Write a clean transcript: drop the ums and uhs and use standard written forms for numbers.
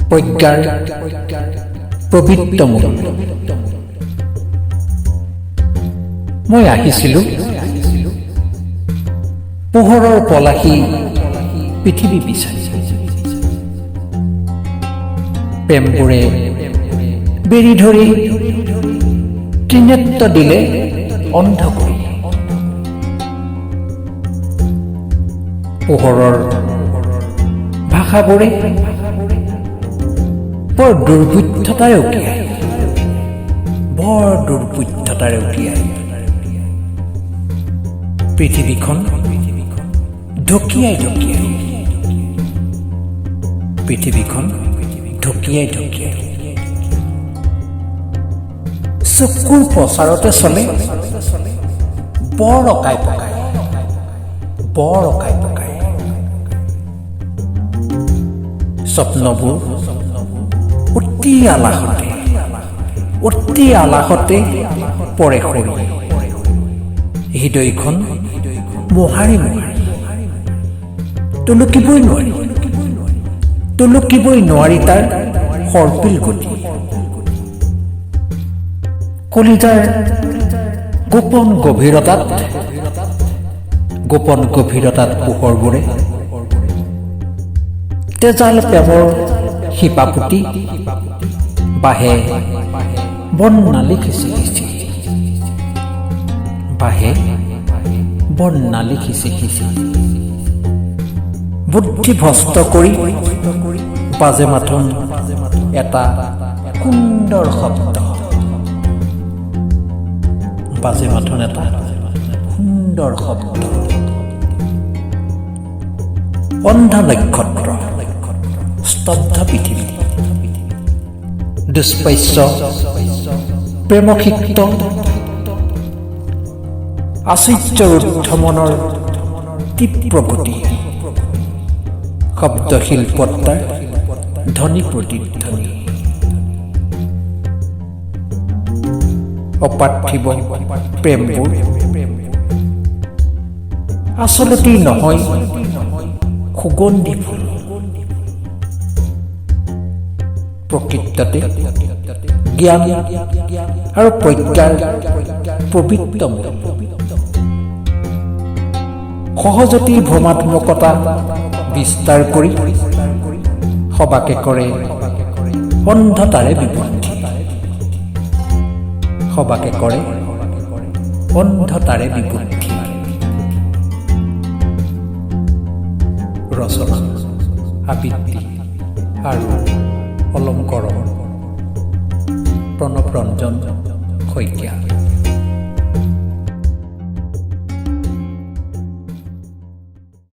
প্ৰজ্ঞাৰ পবিত্ৰ মূল। মই আহিছিলোঁ পোহৰৰ পলাশী পৃথিৱী বিচাৰি, প্ৰেমবোৰে বেৰি ধৰি ত্ৰিনেত্ৰ দিলে অন্ধ কৰি। পোহৰৰ ভাষাবোৰে বৰ দুৰ্বুদ্ধতাৰে উকিয়াই, বৰ দুৰ্বুদ্ধতাৰে উকিয়াই পৃথিৱীখন ঢকিয়াই ঢকিয়াই, পৃথিৱীখন ঢকিয়াই ঢকিয়াই চকুৰ প্ৰচাৰতে চলে বৰ অকাই পকাই, বৰ অকাই পকাই। স্বপ্নবোৰ অতি আলাসতে, অতি আলাসতে পৰে সৰি, হৃদয়খন মোহাৰি মোহাৰি তুলুকিবই নোৱাৰি, তুলুকিবই নোৱাৰি তাৰ সৰ্পিল গতি। কলিজাৰ গোপন গভীৰতাত, গোপন গভীৰতাত পোহৰবোৰে তেজাল প্ৰেমৰ শিপা পুতি বাহে বৰ্ণালী খিচি খিচি, বাহে বৰ্ণালী খিচি খিচি। বুদ্ধি ভ্ৰষ্ট কৰি বাজে মাথোন এটা সুন্দৰ শব্দ, বাজে মাথোন এটা সুন্দৰ শব্দ। অন্ধ নক্ষত্ৰ, স্তব্ধ পৃথিৱী, দুষ্পাস্য প্ৰেমক্ষিপ্ত আশ্চৰ্যৰুদ্ধ মনৰ তীব্ৰ গতি। শব্দ শিল্পতাৰ ধ্বনি প্ৰতিধ্বনি, অপাৰ্থিব প্ৰেমবোৰ আচলতেই নহয় সুগন্ধি ফুল, প্ৰকৃততে জ্ঞান আৰু প্ৰজ্ঞাৰ পবিত্ৰ মূল। সহজতে ভ্ৰমাত্মকতা বিস্তাৰ কৰি সবাকে কৰে অন্ধতাৰে বিবুদ্ধি, সবাকে কৰে অন্ধতাৰে বিবুদ্ধি। ৰচনা আবৃত্তি আৰু অলংকৰণ প্ৰণৱৰঞ্জন শইকীয়া।